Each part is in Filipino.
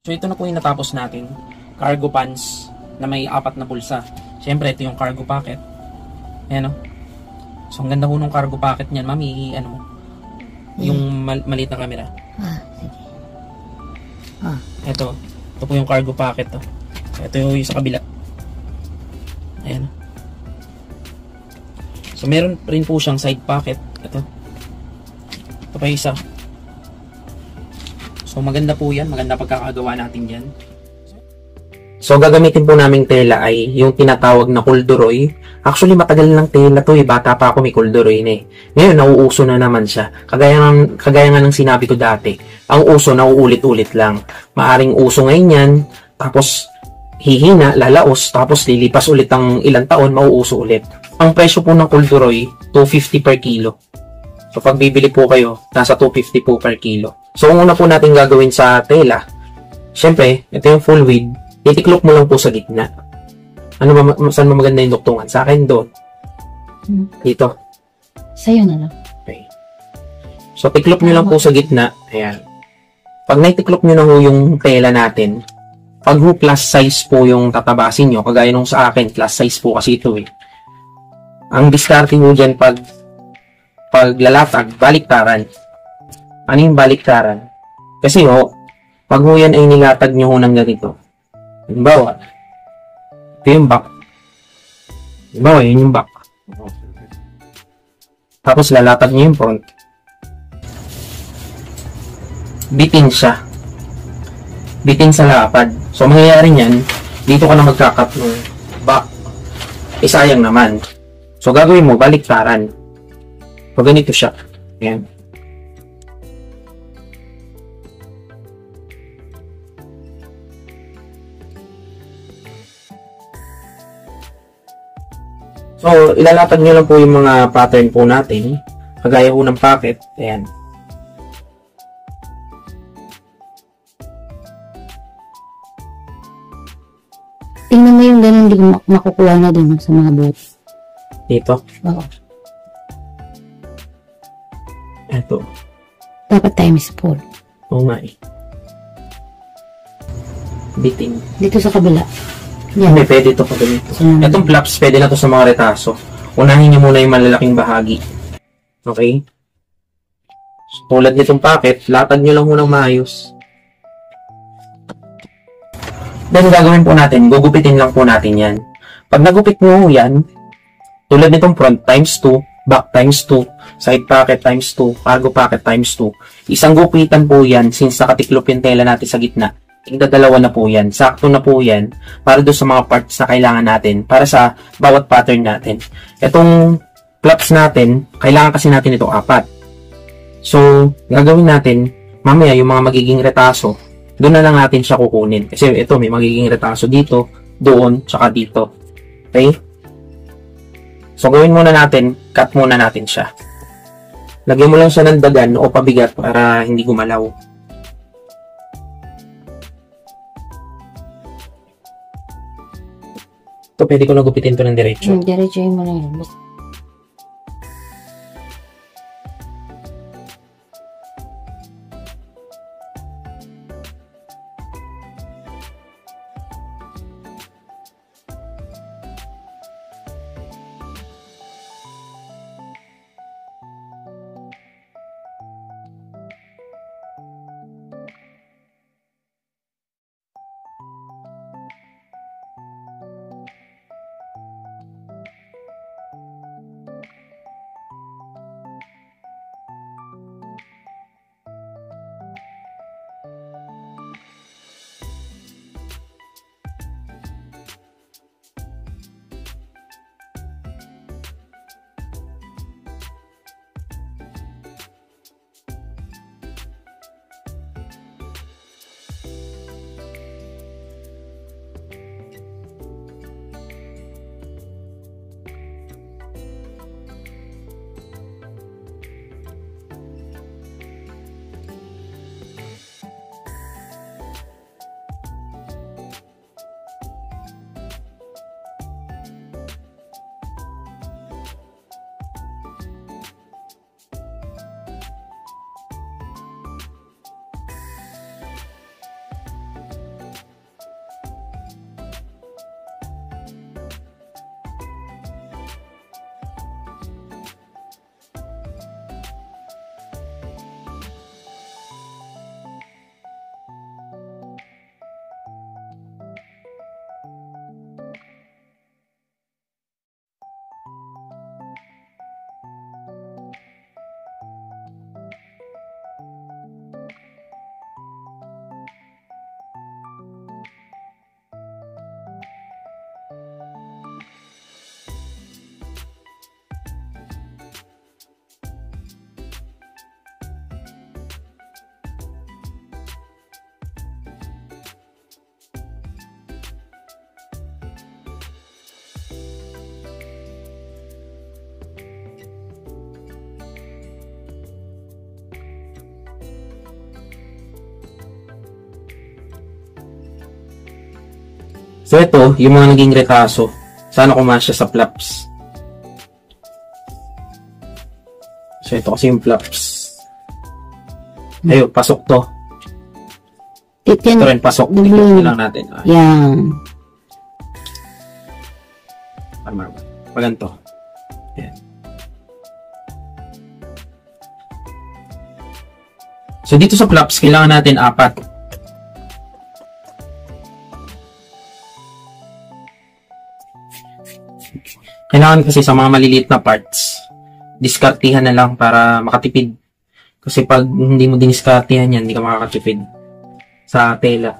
So ito na po yung natapos natin. Cargo pants na may 4 na pulsa. Siyempre ito yung cargo pocket. Ayan o. So ang ganda po ng cargo pocket niyan. Mami, ano mo? Yung maliit na camera. Sige. Ito. Ito po yung cargo pocket to. Ito yung sa kabila. Ayan. So meron rin po siyang side pocket. Ito. Ito pa isa. So maganda po yan. Maganda pagkakagawa natin yan. So gagamitin po naming tela ay yung tinatawag na kulduroy. Actually matagal ng tela to eh. Bata pa ako may kulduroy na eh. Ngayon nauuso na naman siya. Kagaya nga ng sinabi ko dati. Ang uso nauulit-ulit lang. Maaring uso ngayon yan. Tapos hihina, lalaos. Tapos lilipas ulit ang ilang taon, mauuso ulit. Ang presyo po ng kulduroy, 250 per kilo. So pag bibili po kayo, nasa 250 po per kilo. So ang una po natin gagawin sa tela, syempre, ito yung full width, titiklop mo lang po sa gitna. Ano ba, saan mo maganda yung duktungan? Sa akin doon. Dito. Sa'yo na lang. Okay. So tiklop nyo lang po sa gitna. Ayan. Pag naitiklop nyo na po yung tela natin, pag plus size po yung tatabasin nyo, kagaya nung sa akin, plus size po kasi ito eh. Ang diskarte mo dyan pag lalatag, baliktaran. Ano yung baliktaran? Kasi pag ho yan ay nilatag nyo ho ng ganito. Halimbawa, ito yung back. Halimbawa, yun yung back. Tapos lalatag nyo yung front. Bitin siya. Bitin sa lapad. So, mangyayari niyan, dito ka na magkakat ng back. Sayang naman. So, gagawin mo, baliktaran. So, ganito siya. Ayan. So, ilalatag nyo lang po yung mga pattern po natin. Kagaya po ng pocket. Ayan. Tingnan mo yung ganun, hindi makukuha na din sa mga boot. Dito. Oo. Ito. Dapat times 4. Oo nga eh. Biting. Dito sa kabila. Yan. Hindi, pwede ito pa ganito. Itong flaps, pwede na to sa mga retaso. Unahin nyo muna yung malalaking bahagi. Okay? So, tulad nitong pocket, latag nyo lang muna maayos. Then, gagawin po natin, gugupitin lang po natin yan. Pag nagupit nyo yan, tulad nitong front times 2, back times 2, side pocket times 2, cargo pocket times 2. Isang gupitan po yan since nakatiklop yung tela natin sa gitna. Tigdadalawa na po yan. Sakto na po yan para doon sa mga parts na kailangan natin para sa bawat pattern natin. Itong flaps natin, kailangan kasi natin ito 4. So, gagawin natin, mamaya yung mga magiging retaso, doon na lang natin siya kukunin. Kasi ito, may magiging retaso dito, doon, tsaka dito. Okay? So, gawin muna natin, cut muna natin siya. Lagyan mo lang siya ng dagan o pabigat para hindi gumalaw. Ito, pwede ko na gupitin ito ng diretso. Diretsoin mo na yun. So, ito, yung mga naging retaso. Sana kumasya sa flaps. So, ito kasi yung flaps. Ayun, pasok to. Ito rin, pasok. Tignan lang natin. Yan. Paganto. Yan. So, dito sa flaps, kailangan natin 4. Kailangan kasi sa mga maliliit na parts, diskartihan na lang para makatipid. Kasi pag hindi mo diniskartihan yan, hindi ka makakatipid sa tela.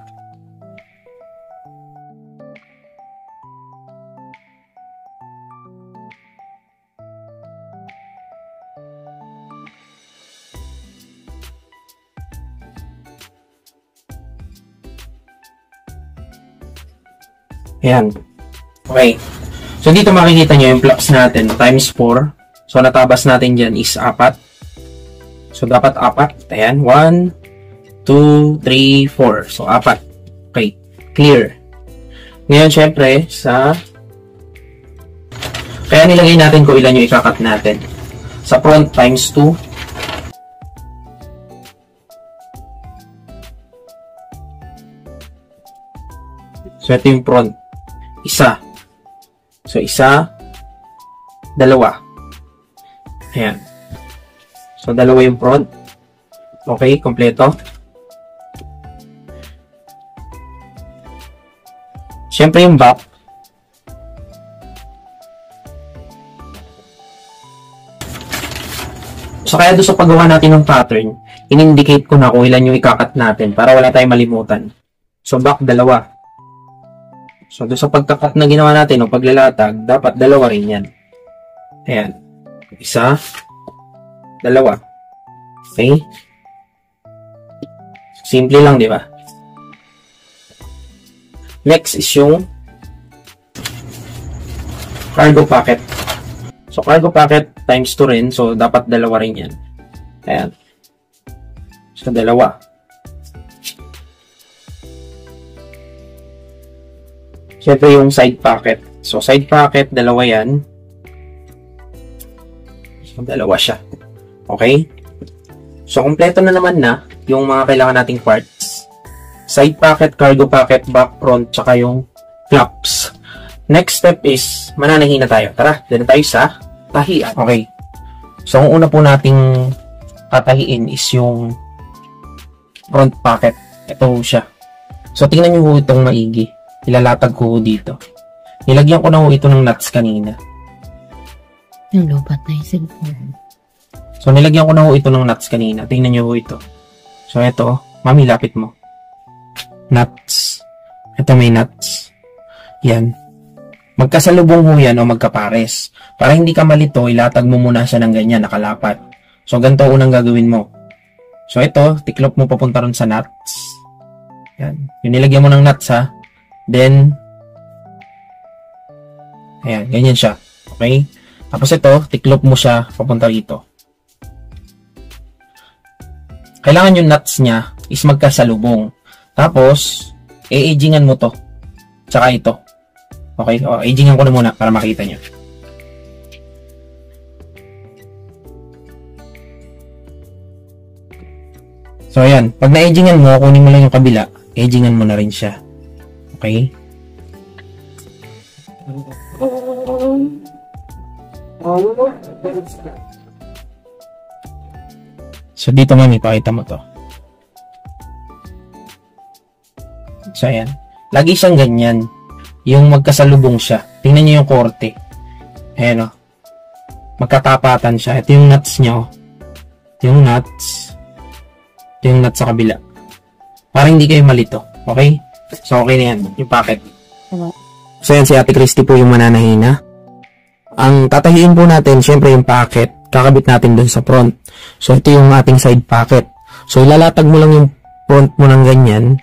Ayan. Okay. So, dito makikita nyo yung flaps natin times 4. So, natabas natin dyan is 4. So, dapat 4. Ayan. 1, 2, 3, 4. So, 4. Okay. Clear. Ngayon, syempre, kaya nilagay natin kung ilan yung ikakat natin. Sa front times 2. So, ito yung front. 1. So, 1, 2. Ayan. So, 2 yung front. Okay, kompleto. Siyempre yung back. So, kaya doon sa paggawa natin ng pattern, in-indicate ko na kung ilan yung ikakat natin para wala tayong malimutan. So, back 2. So, doon sa pagkakat na ginawa natin o paglalatag, dapat 2 rin yan. Ayan. 1, 2. Okay? Simple lang, di ba? Next is yung cargo pocket. So, cargo pocket times 2 rin. So, dapat 2 rin yan. Ayan. So, 2. Siyempre yung side pocket. So, side pocket, 2 yan. So, 2 siya. Okay? So, kompleto na naman na yung mga kailangan nating parts. Side pocket, cargo pocket, back, front, tsaka yung flaps. Next step is, mananahi na tayo. Tara, dito tayo sa tahian. Okay. So, ang una po nating tatahiin is yung front pocket. Ito siya. So, tingnan nyo ho itong maigi. Ilalatag ko dito. Nilagyan ko na ho ito ng nuts kanina. Nalubat na yung cellphone. So, nilagyan ko na ho ito ng nuts kanina. Tingnan nyo ho ito. So, ito. Mami, lapit mo. Nuts. Ito may nuts. Yan. Magkasalubong ho yan o magkapares. Para hindi ka malito, ilatag mo muna siya ng ganyan, nakalapat. So, ganito unang gagawin mo. So, ito, tiklop mo papunta ron sa nuts. Yan. Yung nilagyan mo ng nuts, ha. Then, ayan, ganyan siya. Okay? Tapos ito, tiklop mo siya papunta rito. Kailangan yung nuts niya is magkasalubong. Tapos, i-agingan mo to. Tsaka ito. Okay? O, agingan ko na muna para makita nyo. So, ayan. Pag na-agingan mo, kunin mo lang yung kabila. Agingan mo na rin siya. Okay? So, dito mami, pakita mo to. So, ayan. Lagi siyang ganyan. Yung magkasalubong siya. Tingnan niyo yung korte. Ayan o. Magkatapatan siya. Ito yung nuts niya o. Ito yung nuts. Ito yung nuts sa kabila. Para hindi kayo malito. Okay? So, okay na yan. Yung packet. So, yan si Ate Christy po yung mananahina. Ang tatahiin po natin, syempre yung packet, kakabit natin dun sa front. So, ito yung ating side packet. So, ilalatag mo lang yung front mo ng ganyan.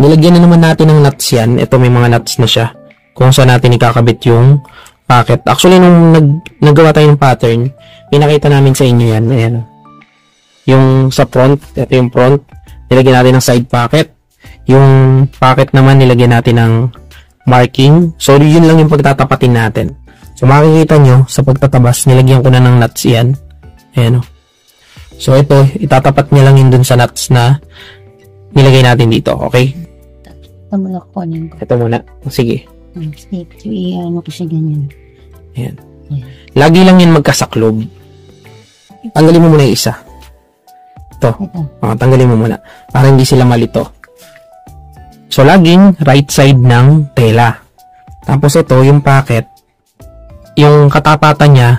Nilagyan na naman natin ng nuts yan. Ito may mga nuts na siya. Kung saan natin ikakabit yung packet. Actually, nung naggawa tayo ng pattern, pinakita namin sa inyo yan. Ayan. Yung sa front, ito yung front. Nilagyan natin ng side packet. Yung packet naman, nilagyan natin ng marking. So, yun lang yung pagtatapatin natin. So, makikita nyo, sa pagtatabas, nilagyan ko na ng nuts yan. Ayan o. So, ito, itatapat niya lang yun dun sa nuts na nilagay natin dito. Okay? Tamulak ko ano ko. Ito muna. Sige. Sige, ano ko siya ganyan. Ayan. Lagi lang yan magkasaklob. Tanggalin mo muna yung isa. Ito. Tanggalin mo muna. Para hindi sila malito. So, laging right side ng tela. Tapos ito, yung packet, yung katapatan niya,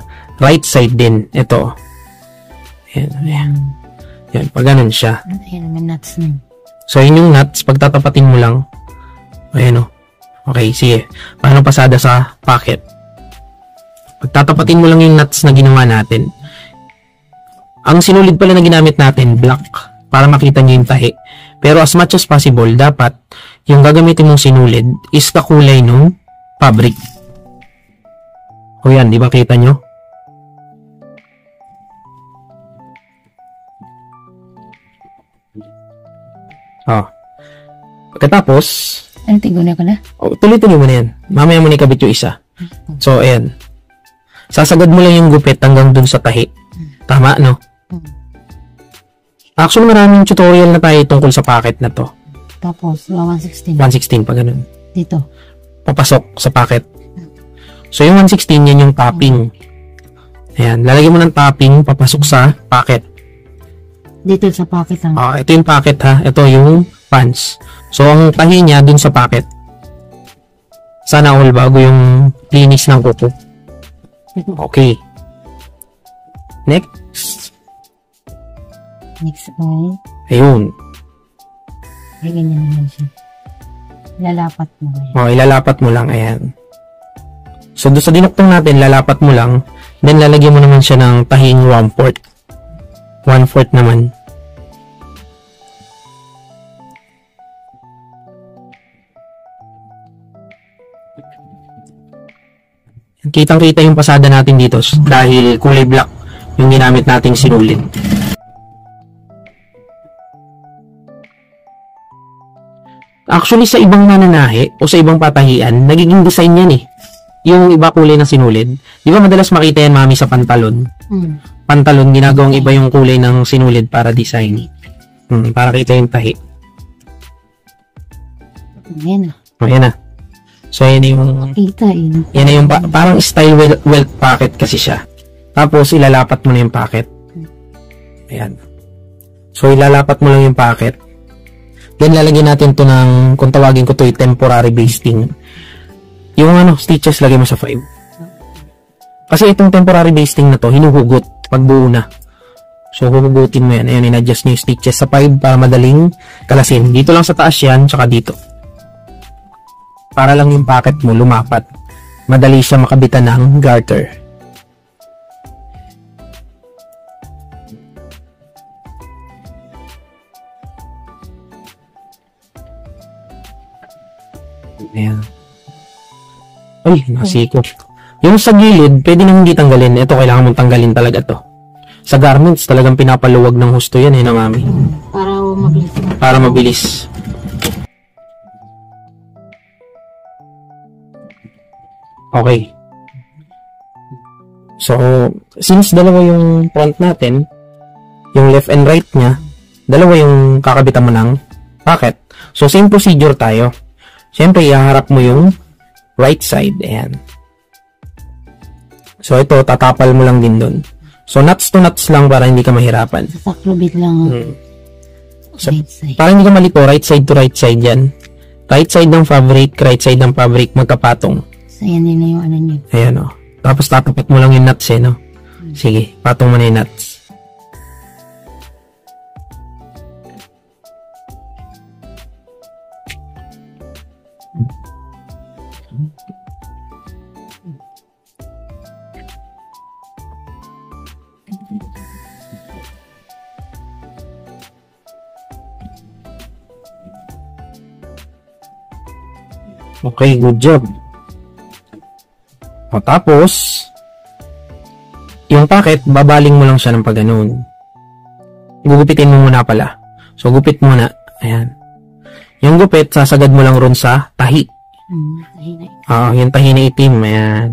right side din. Ito. Ayan, ayan. Yan, pag ganun siya. Ayan, may nuts na. So, yun yung nuts. Pagtatapatin mo lang. Ayan o. Okay, sige. Paano pasada sa packet? Pagtatapatin mo lang yung nuts na ginawa natin. Ang sinulid pala na ginamit natin, black. Para makita nyo yung tahi. Pero as much as possible, dapat yung gagamitin mong sinulid is kakulay ng fabric. O yan, di ba kita nyo? Oh. Pagkatapos, ano, tigo na ka na? Tuloy-tuloy mo na yan. Mamaya mo na ikabit yung isa. So, ayan. Sasagad mo lang yung gupit hanggang dun sa tahi. Tama, no? Actually, maraming tutorial na tayo tungkol sa packet na to. Tapos, 116. 116, pa ganun. Dito. Papasok sa packet. So, yung 116, yan yung topping. Ayan. Lalagyan mo ng topping, papasok sa packet. Dito sa pocket lang. Ito yung packet ha. Ito yung pants. So, ang tahi niya dun sa packet. Sana all bago yung linis ng kuko. Okay. Next. Next one. Ayun. Ay, ganyan naman siya. Lalapat mo. Ilalapat mo lang. Ayan. So, doon sa dinuktong natin, lalapat mo lang. Then, lalagyan mo naman siya ng tahing 1/4. 1/4 naman. Kitang-kita yung pasada natin dito dahil kulay black yung ginamit nating sinulid. Actually, sa ibang nananahe o sa ibang patahian, nagiging design yan eh. Yung iba kulay ng sinulid. Di ba madalas makita yan, mami, sa pantalon? Pantalon, ginagawang iba yung kulay ng sinulid para design. Para kita yung tahi. Ayan na. Ayan na. So, yan yung... Kita yun. Yan na yung parang style welt packet kasi siya. Tapos, ilalapat mo na yung packet. Ayan. So, ilalapat mo lang yung packet. Then, lalagyan natin to ng, kung tawagin ko to, temporary basting. Yung stitches, lagay mo sa 5. Kasi itong temporary basting na to, hinuhugot pag buo na. So, huhugutin mo yan. Ayan, in-adjust nyo yung stitches sa 5 para madaling kalasin. Dito lang sa taas yan, tsaka dito. Para lang yung packet mo lumapat. Madali siya makabitan ng garter. Ayan. Ay, nasikot. Yung sa gilid, pwede nang hindi tanggalin. Ito, kailangan mong tanggalin talaga to. Sa garments, talagang pinapaluwag ng husto yan na mami. Para mabilis. Para mabilis. Okay. So, since dalawa yung front natin, yung left and right niya, dalawa yung kakabitan mo ng packet. So, same procedure tayo. Siyempre, iharap mo yung right side. Ayan. So, ito, tatapal mo lang din dun. So, nuts to nuts lang para hindi ka mahirapan. Sasaklubit lang. So, para hindi ka malito, right side to right side yan. Right side ng fabric, right side ng fabric, magkapatong. So, yan din na yung ano niya. Ayan o. Tapos tatapat mo lang yung nuts eh, no? Sige, patong mo na yung nuts. Okay, good job. O, tapos, yung packet, babaling mo lang siya ng paganoon. Gugupitin mo muna pala. So, gupit muna. Ayan. Yung gupit, sasagad mo lang ron sa tahi. Tahina. Yung tahi na itim. Ayan.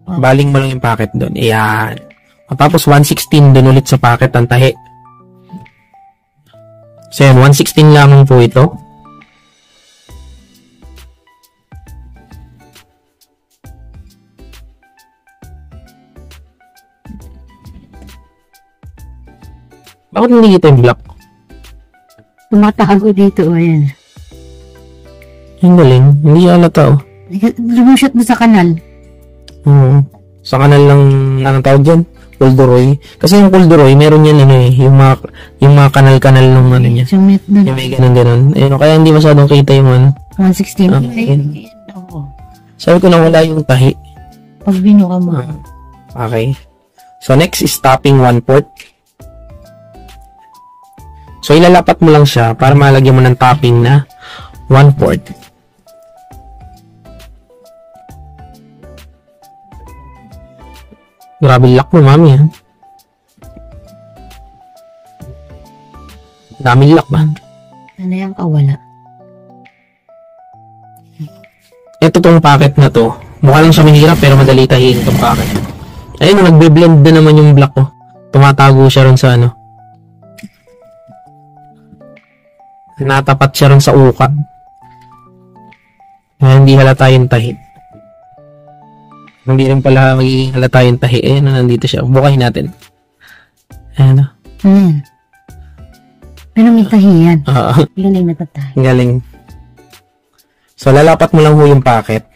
Baling mo lang yung packet doon. Ayan. Tapos 116 doon ulit sa packet ang tahi. So yan, 116 lamang po ito. Bakit hindi ito yung block? Tumatago dito, ayan. Yung galing. Hindi halata, oh. Lumusot mo sa kanal. Sa kanal lang, anong tawag dyan? Corduroy. Kasi yung corduroy, meron yan, yung mga kanal-kanal ng ano niya. So, Yung may ganun-ganun. Kaya hindi masyadong kita yung ano. 116. Sabi ko na wala yung tahi. Pag binuka mo. Okay. So, next is tapping 1/4. So, ilalapat mo lang siya para malagyan mo ng topping na 1/4. Grabe lock mo, mami, ha? Daming lock, ba? Ano yung kawala? Ito tong packet na to. Mukha lang siya mahirap pero madali tahiin tong packet. Ayun, nagbe-blend na naman yung block ko. Tumatago siya ron sa ano. Natapat siya ron sa uka. Hindi halata yung tahi. Hindi rin pala magiging halata yung tahi. Nandito siya. Bukayin natin. Ayan o. Pero may tahi yan. Galing na tayo. Galing. So, lalapat mo lang ho yung packet.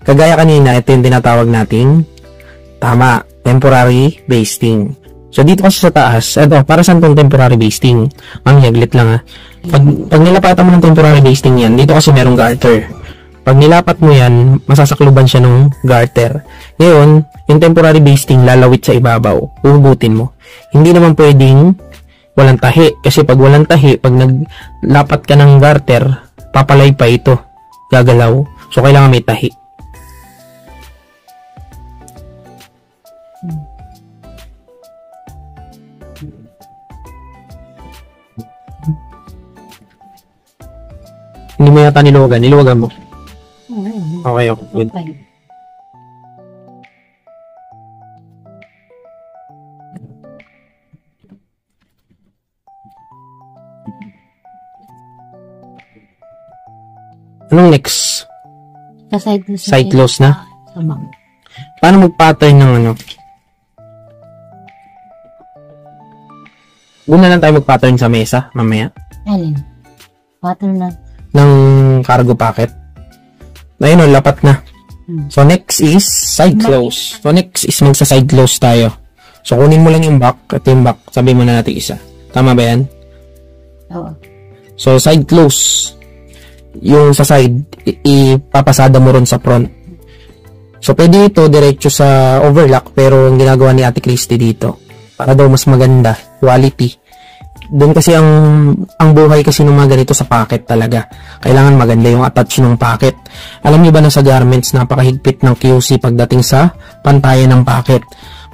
Kagaya kanina, ito yung tinatawag nating temporary basting. So, dito kasi sa taas, para saan tong temporary basting? Haglit lang, ha. Pag nilapatan mo ng temporary basting yan, dito kasi merong garter. Pag nilapat mo yan, masasakluban siya ng garter. Ngayon, yung temporary basting lalawit sa ibabaw. Uhugutin mo. Hindi naman pwedeng walang tahi. Kasi pag walang tahi, pag naglapat ka ng garter, papalay pa ito. Gagalaw. So, kailangan may tahi. Hindi mo yata niluwagan. Niluwagan mo. Okay. Good. Anong next? Sa side close. Side close na? Sa bang. Paano mag-pattern ng ano? Una lang tayo mag-pattern sa mesa, mamaya. Alin? Pattern na. Ng cargo packet. Ayun, lapat na. So, next is side close. So, next is magsa-side close tayo. So, kunin mo lang yung back. Ito yung back. Sabihin mo na natin isa. Tama ba yan? Oo. So, side close. Yung sa side, ipapasada mo ron sa front. So, pwede ito diretso sa overlock, pero ang ginagawa ni Ate Christy dito, para daw mas maganda, quality. Doon kasi ang buhay kasi ng mga ganito sa packet talaga. Kailangan maganda yung attach ng packet. Alam niyo ba na sa garments, napakahigpit ng QC pagdating sa pantayan ng packet.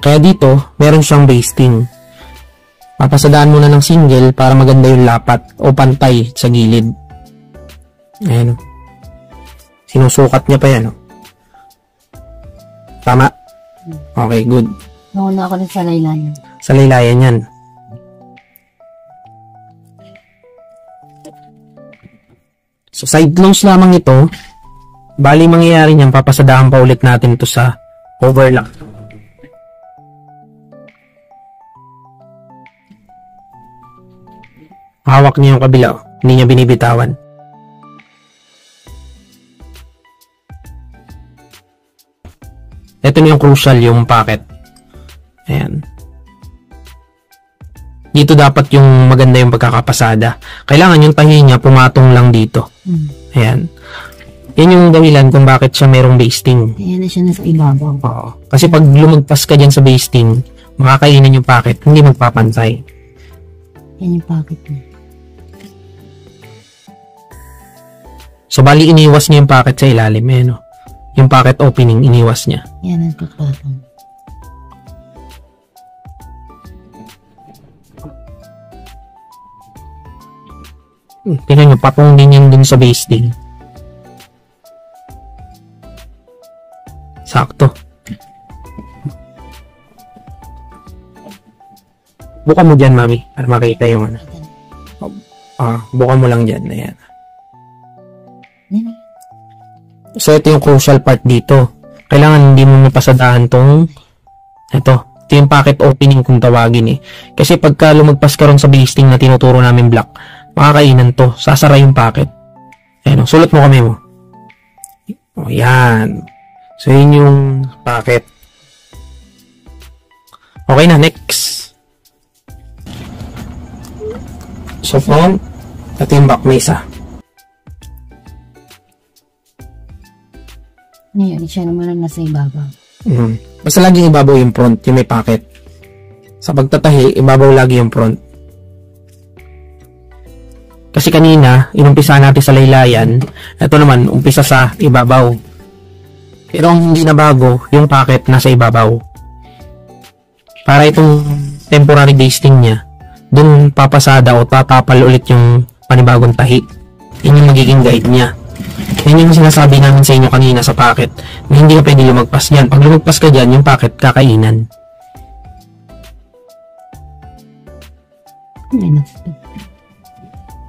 Kaya dito, meron siyang basting. Papasadaan mo na ng single para maganda yung lapat o pantay sa gilid. Ayan o. Sinusukat niya pa yan o. Tama? Okay, good. Nauna ako sa laylayan. Sa laylayan yan. So, side close lamang ito. Bali, mangyayari niyan, papasadahan pa ulit natin ito sa overlock. Hawak niya yung kabila. Hindi niya binibitawan. Ito na yung crucial, yung packet. Ayan. Dito dapat yung maganda yung pagkakapasada. Kailangan yung tahi niya pumatong lang dito. Ayan. Yan yung dahilan kung bakit siya merong basting. Ayan na siya nasa ibabaw. Oo. Kasi pag lumagpas ka dyan sa basting, makakainin yung packet, hindi magpapantay. Yan yung packet niya. So, bali iniwas niya yung packet sa ilalim. Eh, no? Yung packet opening, iniwas niya. Yan ang tututong. Tingnan nyo, patong din yan dun sa basting. Sakto. Buka mo dyan, mami, para makita yung ano. Buka mo lang dyan. Ayan. So, ito yung crucial part dito. Kailangan hindi mo mapasadahan tong ito yung packet opening kung tawagin eh. Kasi pagka lumagpas ka ron sa blasting na tinuturo namin block, makakainan to. Sasara yung packet. Ayan, sulot mo kami mo. O, yan. So, yun yung packet. Okay na, next. So, front, ito yung back mesa. Ngayon, siya naman ang nasa ibabaw. Basta laging ibabaw yung front, yung may packet. Sa pagtatahi, ibabaw lagi yung front. Kasi kanina, inumpisa natin sa laylayan, ito naman, umpisa sa ibabaw. Pero ang hindi na bago, yung packet nasa ibabaw. Para itong temporary basting niya, dun papasada o tatapal ulit yung panibagong tahi. Yun yung magiging guide niya. Yan yung sinasabi namin sa inyo kanina sa packet na hindi ka pwede lumagpas yan. Pag lumagpas ka dyan, yung packet kakainan.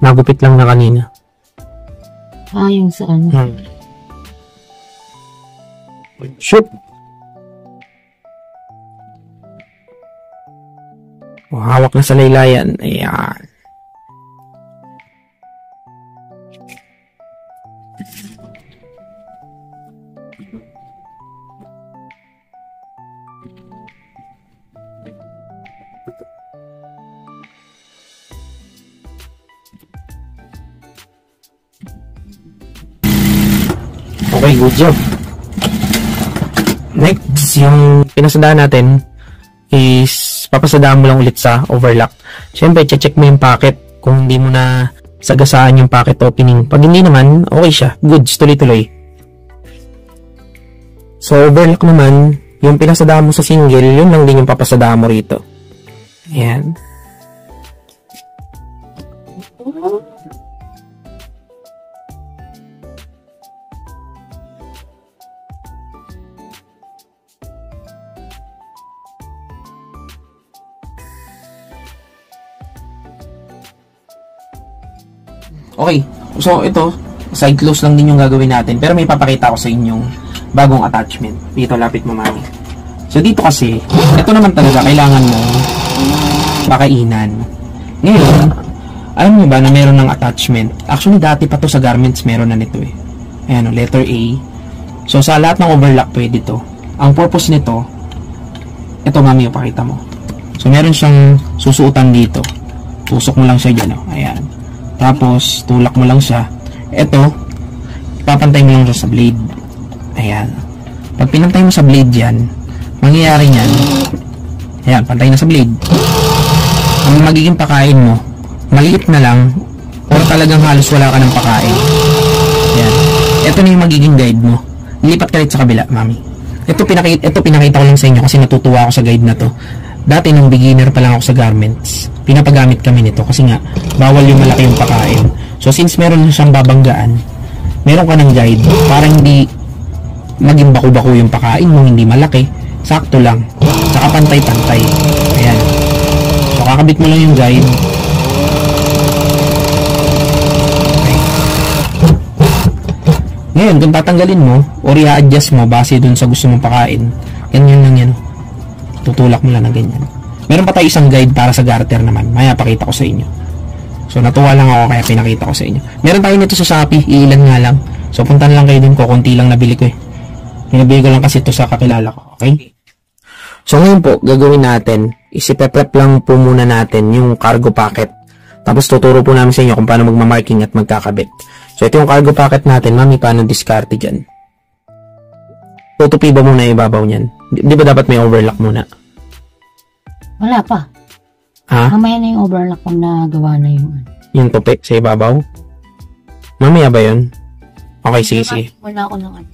Nagupit lang na kanina. Yung saan? Shoot! Hawak na sa laylayan. Ayan. Okay, good job. Next, yung pinasadaan natin is papasadaan mo lang ulit sa overlock. Siyempre, check mo yung packet kung hindi mo na sagasaan yung packet opening. Pag hindi naman, okay siya. Goods, tuloy-tuloy. So, overlock naman, yung pinasadaan mo sa single, yun lang din yung papasadaan mo rito. Ayan. Okay, so ito, side close lang din yung gagawin natin. Pero may papakita ko sa inyong bagong attachment. Dito, lapit mo, mami. So dito kasi, ito naman talaga, kailangan mo pakainan. Ngayon, alam niyo ba na meron ng attachment? Actually, dati pa to sa garments, meron na nito eh. Ayan, letter A. So sa lahat ng overlock, pwede to. Ang purpose nito, ito, mami, pakita mo. So meron siyang susuotan dito. Tusok mo lang siya dyan, oh. Ayan. Tapos, tulak mo lang siya. Ito, papantay mo lang siya sa blade. Ayan. Pag pinantay mo sa blade yan, mangyayari yan. Ayan, pantay na sa blade. Ang magiging pakain mo, maliit na lang, or talagang halos wala ka ng pakain. Ayan. Ito na yung magiging guide mo. Lipat ka rin sa kabila, mami. Ito pinakita ko lang sa inyo kasi natutuwa ako sa guide na to. Dati nung beginner pa lang ako sa garments, pinapagamit kami nito kasi nga bawal yung malaki yung pakain. So since meron siyang babanggaan, meron ka ng guide para hindi maging baku-baku yung pakain mo, hindi malaki, sakto lang, saka pantay-pantay. Ayan. So kakabit mo lang yung guide. Okay. Ngayon, kung tatanggalin mo or i-adjust mo base dun sa gusto mong pakain, ganyan lang yan. Tutulak mo lang na ganyan. Meron pa tayo isang guide para sa garter naman. Maya pakita ko sa inyo. So natuwa lang ako kaya pinakita ko sa inyo. Meron tayo nito sa Shopee. Iilan nga lang. So puntan lang kayo din ko. Kunti lang nabili ko eh. Pinabili ko lang kasi ito sa kakilala ko. Okay? So ngayon po, gagawin natin. Isipe-prep lang po muna natin yung cargo packet. Tapos tuturo po namin sa inyo kung paano magmamarking at magkakabit. So ito yung cargo packet natin. Mami, paano discarte dyan? Tutupi ba muna yung ibabaw niyan? Di ba dapat may overlock muna? Wala pa. Ha? Mamaya na yung overlock kung nagawa na yung Yung tupi sa ibabaw? Mamaya ba yun? Okay, sige, sige. Wala ako ng ano.